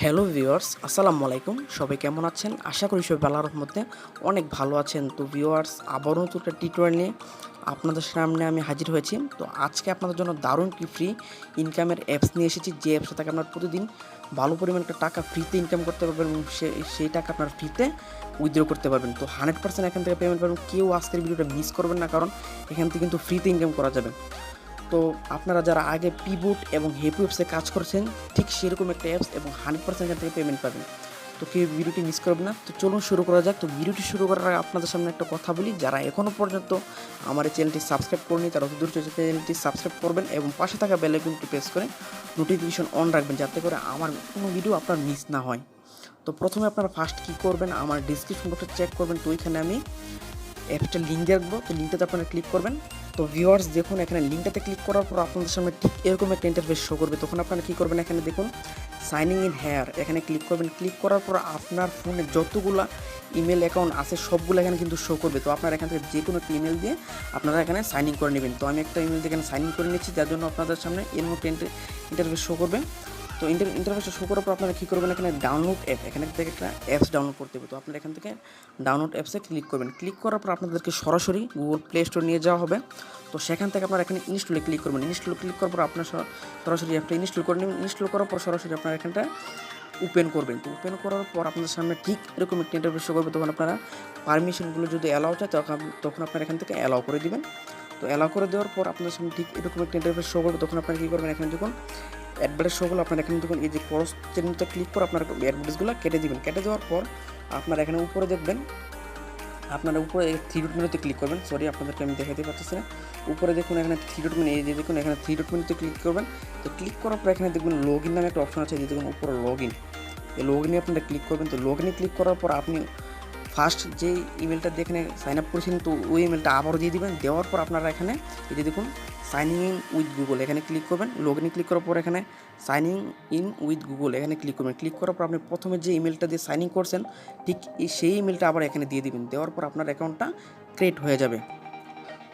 Hello viewers, আসসালামু আলাইকুম। সবাই কেমন আছেন? আশা করি সবাই আল্লাহর রহমতে অনেক ভালো আছেন। তো ভিউয়ার্স, আবারও নতুন একটা টিউটোরিয়াল নিয়ে আপনাদের সামনে আমি হাজির হয়েছি। তো আজকে আপনাদের জন্য দারুণ একটি ফ্রি ইনকামের অ্যাপস নিয়ে এসেছি, যে অ্যাপসটা থেকে আপনার প্রতিদিন ভালো পরিমাণ একটা টাকা ফ্রিতে ইনকাম করতে পারবেন এবং সেই টাকা আপনার ফ্রিতে উইথড্র করতে পারবেন। তো 100% এখান থেকে পেমেন্ট পাবেন। কেউ আজকের ভিডিওটা মিস করবেন না, কারণ এখান থেকে কিন্তু ফ্রিতে ইনকাম করা যাবে। তো আপনারা যারা আগে পিবুট এবং হেপি ওয়েবসে কাজ করছেন, ঠিক সেরকম একটা অ্যাপস এবং 100% এখান থেকে পেমেন্ট পাবেন। তো কেউ ভিডিওটি মিস করবেন না। তো চলুন শুরু করা যাক। তো ভিডিওটি শুরু করার আগে আপনাদের সামনে একটা কথা বলি, যারা এখনও পর্যন্ত আমার এই চ্যানেলটি সাবস্ক্রাইব করেনি তারা অতি দ্রুত চ্যানেলটি সাবস্ক্রাইব করবেন এবং পাশে থাকা বেল আইকনটি প্রেস করে নোটিফিকেশন অন রাখবেন, যাতে করে আমার কোনো ভিডিও আপনার মিস না হয়। তো প্রথমে আপনারা ফার্স্ট কী করবেন, আমার ডিসক্রিপশন বক্সে চেক করবেন। তো ওইখানে আমি অ্যাপসটার লিঙ্ক রাখবো, তো লিঙ্কটাতে আপনারা ক্লিক করবেন। তো ভিউয়ার্স দেখুন, এখানে লিঙ্কটাতে ক্লিক করার পর আপনাদের সামনে ঠিক এরকম একটা ইন্টারফেস শো করবে। তখন আপনারা কী করবেন, এখানে দেখুন সাইনিং ইন হেয়ার, এখানে ক্লিক করবেন। ক্লিক করার পর আপনার ফোনে যতগুলো ইমেল অ্যাকাউন্ট আছে সবগুলো এখানে কিন্তু শো করবে। তো আপনারা এখান থেকে যে কোনো একটা ইমেল দিয়ে আপনারা এখানে সাইন ইন করে নেবেন। তো আমি একটা ইমেল দিয়ে এখানে সাইন ইন করে নিচ্ছি, যার জন্য আপনাদের সামনে এর মধ্যে ইন্টারফেস শো করবে। তো ইন্টারফেসটা শো করার পর আপনারা কী করবেন, এখানে ডাউনলোড অ্যাপ, এখানে থেকে একটা অ্যাপস ডাউনলোড করতে হবে। তো আপনারা এখান থেকে ডাউনলোড অ্যাপসে ক্লিক করবেন। ক্লিক করার পর আপনাদেরকে সরাসরি গুগল প্লে স্টোর নিয়ে যাওয়া হবে। তো সেখান থেকে আপনারা এখানে ইনস্টলে ক্লিক করবেন। ইনস্টলে ক্লিক করার পর আপনার সরাসরি অ্যাপটা ইনস্টল করে নেবেন। ইনস্টল করার পর সরাসরি আপনারা এখানটা ওপেন করবেন। তো ওপেন করার পর আপনাদের সামনে ঠিক এরকম একটা ইন্টারফেস শো করবে। তখন আপনারা পারমিশনগুলো যদি অ্যালাউ চায় তখন আপনারা এখান থেকে অ্যালাউ করে দিবেন। তো অ্যালাউ করে দেওয়ার পর আপনাদের সামনে ঠিক এরকম একটা ইন্টারফেস শো করবে। তখন আপনারা কী করবেন, এখানে যখন অ্যাডভার্টাইজ শোগুলো আপনারা এখানে দেখুন এই যে ক্রস চিহ্নটা ক্লিক করে আপনার অ্যাডভার্টাইজগুলো কেটে দিবেন। কেটে দেওয়ার পর আপনারা এখানে উপরে দেখবেন, আপনারা উপরে থ্রি ডট মেনুতে ক্লিক করবেন। সরি, আপনাদেরকে আমি দেখাতে পারতেছি না। উপরে দেখুন এখানে থ্রি ডট মেনু, এই যে দেখুন এখানে থ্রি ডট মেনুতে ক্লিক করবেন। তো ক্লিক করার পর এখানে দেখবেন লগ ইন নামে একটা অপশন আছে, যে দেখুন উপরে লগ ইন, এই লগ ইনে আপনারা ক্লিক করবেন। তো লগ ইনে ক্লিক করার পর আপনি ফার্স্ট যে ইমেলটা দিয়ে এখানে সাইন আপ করেছেন, তো ওই ইমেলটা আবারও দিয়ে দেবেন। দেওয়ার পর আপনারা এখানে এই যে দেখুন সাইনিং ইন উইথ গুগল, এখানে ক্লিক করবেন। লগ ইনে ক্লিক করার পর এখানে সাইনিং ইন উইথ গুগল এখানে ক্লিক করবেন। ক্লিক করার পর আপনি প্রথমে যে ইমেলটা দিয়ে সাইন ইন করছেন, ঠিক সেই ইমেলটা আবার এখানে দিয়ে দিবেন। দেওয়ার পর আপনার অ্যাকাউন্টটা ক্রিয়েট হয়ে যাবে।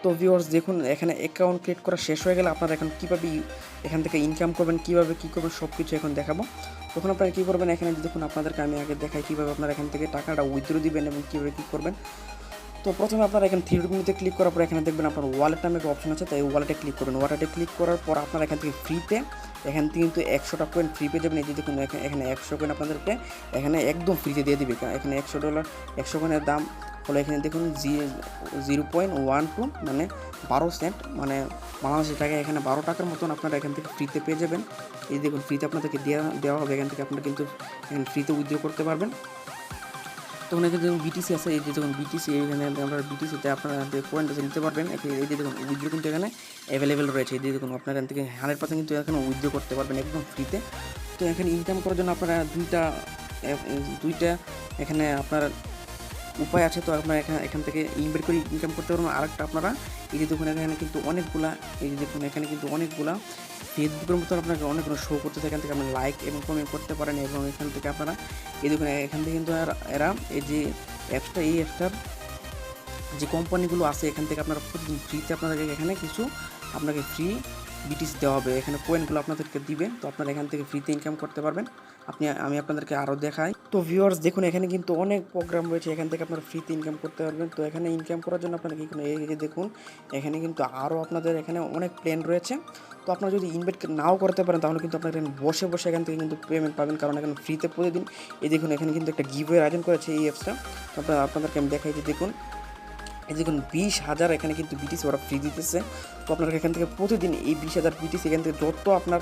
তো ভিউয়ার্স দেখুন, এখানে অ্যাকাউন্ট ক্রিয়েট করা শেষ হয়ে গেলে আপনারা এখন কীভাবে এখান থেকে ইনকাম করবেন, কীভাবে কী করবেন সব কিছু এখন দেখাবো। তখন আপনারা কী করবেন, এখানে দেখুন আপনাদেরকে আমি আগে দেখাই কীভাবে আপনারা এখান থেকে টাকাটা উইথড্র দিবেন এবং কীভাবে কী করবেন। তো প্রথমে আপনারা এখানে থ্রি ডট মেনুতে ক্লিক করার পর এখানে দেখবেন আপনার ওয়ালেট নামে একটা অপশন আছে, তাই ওয়ালেটে ক্লিক করবেন। ওয়ালেটে ক্লিক করার পর আপনারা এখান থেকে ফ্রিতে এখান থেকে কিন্তু 100টা কয়েন ফ্রি পেয়ে যাবেন। এই যে দেখুন এখানে 100 কয়েন আপনাদেরকে এখানে একদম ফ্রিতে দিয়ে দিবে। এখানে $100 100 কয়েনের দাম হলো এখানে দেখুন 0.12 মানে 12 সেন্ট, মানে বাংলাদেশি টাকায় এখানে 12 টাকার মতন আপনারা এখান থেকে ফ্রিতে পেয়ে যাবেন। এই দেখুন ফ্রিতে আপনাদেরকে দেওয়া হবে। এখান থেকে আপনারা কিন্তু এখানে ফ্রিতে উইথড্র করতে পারবেন। তখন এখানে দেখুন বিটিসি আছে, এই যে দেখুন বিটিসি, এখানে আপনারা বিটিসিতে আপনারা পয়েন্ট আছে নিতে পারবেন। এই যে দেখুন উইথড্র কিন্তু এখানে অ্যাভেলেবেল রয়েছে। এই যে দেখুন আপনারা এখান থেকে 100% কিন্তু এখানে উইথড্র করতে পারবেন একদম ফ্রিতে। তো এখানে ইনকাম করার জন্য আপনারা দুইটা এখানে আপনার উপায় আছে। তো আপনারা এখান থেকে ইনভেস্ট করে ইনকাম করতে পারবেন। আরেকটা আপনারা এই যে দেখুন এখানে কিন্তু অনেকগুলা, এই যে দেখুন এখানে কিন্তু অনেকগুলা ফেসবুকের মতো আপনাকে অনেকগুলো শো করতেছে। এখান থেকে আপনি লাইক এবং কমেন্ট করতে পারেন এবং এখান থেকে আপনারা এই দেখুন এখান থেকে কিন্তু এরা এই যে অ্যাপসটা, এই অ্যাপসটার যে কোম্পানিগুলো আছে এখান থেকে আপনারা প্রতিদিন ফ্রিতে আপনাদেরকে এখানে কিছু আপনাকে ফ্রি বিটিসি দেওয়া হবে। এখানে কয়েনগুলো আপনাদেরকে দিবে। তো আপনারা এখান থেকে ফ্রিতে ইনকাম করতে পারবেন। আমি আপনাদেরকে আরও দেখাই। তো ভিউয়ার্স দেখুন এখানে কিন্তু অনেক প্রোগ্রাম রয়েছে, এখান থেকে আপনারা ফ্রিতে ইনকাম করতে পারবেন। তো এখানে ইনকাম করার জন্য আপনারা কী করুন, এই যে দেখুন এখানে কিন্তু আরও আপনাদের এখানে অনেক প্ল্যান রয়েছে। তো আপনারা যদি ইনভেস্ট নাও করতে পারেন তাহলে কিন্তু আপনারা এখানে বসে বসে এখান থেকে কিন্তু পেমেন্ট পাবেন, কারণ এখানে ফ্রিতে প্রতিদিন এই দেখুন এখানে কিন্তু একটা গিভওয়ে আয়োজন করেছে এই অ্যাপসটা। তো আপনাদেরকে আমি দেখাই যে দেখুন এই দেখুন 20,000 এখানে কিন্তু বিটিসি ওরা ফ্রি দিতেছে। তো আপনারা এখান থেকে প্রতিদিন এই 20,000 বিটিসি এখান থেকে যত আপনার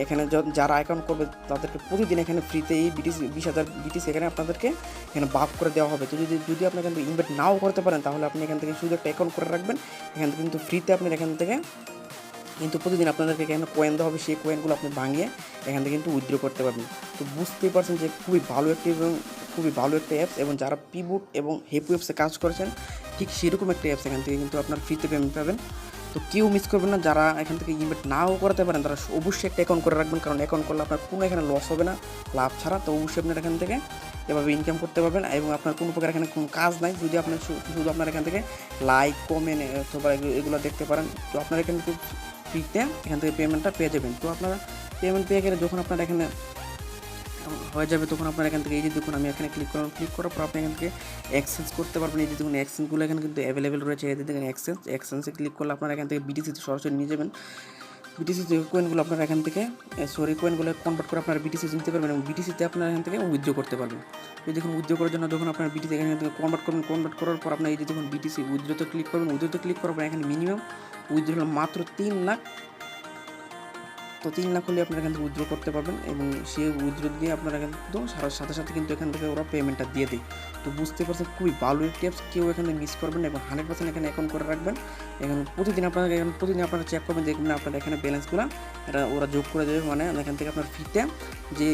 এখানে যারা অ্যাকাউন্ট করবে তাদেরকে প্রতিদিন এখানে ফ্রিতে এই 20,000 বিটিসি এখানে আপনাদেরকে এখানে ভাগ করে দেওয়া হবে। তো যদি আপনি এখান থেকে ইনভেস্ট নাও করতে পারেন তাহলে আপনি এখান থেকে শুধু একটা অ্যাকাউন্ট করে রাখবেন। এখান থেকে কিন্তু ফ্রিতে আপনার এখান থেকে কিন্তু প্রতিদিন আপনাদেরকে এখানে কয়েন দেওয়া হবে, সেই কয়েনগুলো আপনি ভাঙিয়ে এখান থেকে কিন্তু উইথড্র করতে পারবেন। তো বুঝতেই পারছেন যে খুবই ভালো একটা অ্যাপস, এবং যারা পিবুট এবং হেপি ওয়েবসে কাজ করেছেন ঠিক সেরকম একটা অ্যাপস। এখান থেকে কিন্তু আপনার ফ্রিতে পেমেন্ট পাবেন। তো কেউ মিস করবেন না। যারা এখান থেকে ইনভেস্ট নাও করতে পারেন তারা অবশ্যই একটা অ্যাকাউন্ট করে রাখবেন, কারণ অ্যাকাউন্ট করলে আপনার কোনো এখানে লস হবে না লাভ ছাড়া। তো অবশ্যই আপনার এখান থেকে এভাবে ইনকাম করতে পারবেন এবং আপনার কোনো প্রকার এখানে কোনো কাজ নাই। যদি আপনার শুধু আপনার এখান থেকে লাইক কমেন্ট অথবা এগুলো দেখতে পারেন। তো আপনার এখান থেকে ফ্রিতে এখান থেকে পেমেন্টটা পেয়ে যাবেন। তো আপনারা পেমেন্ট পেয়ে গেলে যখন আপনারা এখানে হয়ে যাবে তখন আপনার এখান থেকে এই যে দেখুন আমি এখানে ক্লিক করলাম, ক্লিক করার পর আপনি এখান থেকে এক্সচেঞ্জ করতে পারবেন। এই যে দেখুন এক্সচেঞ্জগুলো এখানে কিন্তু অ্যাভেলেবেল রয়েছে। এই যে দেখেন এক্সচেঞ্জে ক্লিক করলে আপনারা এখান থেকে বিটিসিতে সরাসরি নিয়ে যাবেন। বিটিসিতে কয়েনগুলো আপনারা এখান থেকে কয়েনগুলো কনভার্ট করে আপনারা বিটিসিতে নিতে পারবেন এবং বিটিসিতে আপনারা এখান থেকে উইথড্র করতে পারবেন। এই দেখুন উইথড্র করার জন্য যখন আপনার বিটিসি এখান থেকে কনভার্ট করবেন, কনভার্ট করার পর আপনার এই যে দেখুন বিটিসি উইথড্রোতে ক্লিক করবেন। উইথড্রোতে ক্লিক করার পর এখানে মিনিমাম উইথড্র হলো মাত্র 3 লাখ। তো 3 লাখ হলে আপনারা এখান থেকে উইথড্র করতে পারবেন এবং সেই উইথড্র দিয়ে আপনারা কিন্তু সাথে সাথে কিন্তু এখান থেকে ওরা পেমেন্টটা দিয়ে দেয়। তো বুঝতে পারছেন খুবই ভালো একটি অ্যাপস, কেউ এখানে মিস করবেন না এবং 100% এখানে অ্যাকাউন্ট করে রাখবেন। এখানে প্রতিদিন আপনারা চেক করবেন, দেখবেন আপনার এখানে ব্যালেন্সগুলো এটা ওরা যোগ করে দেবে। মানে এখান থেকে আপনার ফিতে যে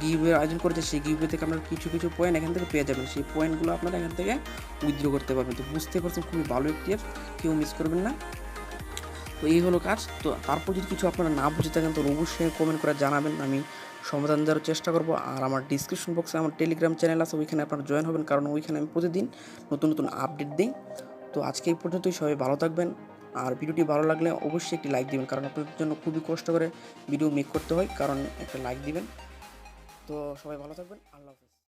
গিভওয়ে আয়োজন করেছে সেই গিভওয়ে থেকে আপনার কিছু কিছু পয়েন্ট এখান থেকে পেয়ে যাবেন। সেই পয়েন্টগুলো আপনারা এখান থেকে উইথড্র করতে পারবেন। তো বুঝতে পারছেন খুবই ভালো একটি অ্যাপস, কেউ মিস করবেন না। তো এই হলো কাজ। তো তারপর যদি কিছু আপনারা না বুঝে থাকেন তো অবশ্যই কমেন্ট করে জানাবেন, আমি সমাধান দেওয়ার চেষ্টা করব। আর আমার ডিসক্রিপশন বক্সে আমার টেলিগ্রাম চ্যানেল আছে, ওইখানে আপনারা জয়েন হবেন, কারণ ওইখানে আমি প্রতিদিন নতুন নতুন আপডেট দিই। তো আজকে এই পর্যন্তই, সবাই ভালো থাকবেন। আর ভিডিওটি ভালো লাগলে অবশ্যই একটি লাইক দিবেন, কারণ আপনাদের জন্য খুবই কষ্ট করে ভিডিও মেক করতে হয়, কারণ একটা লাইক দিবেন। তো সবাই ভালো থাকবেন, আল্লাহ হাফেজ।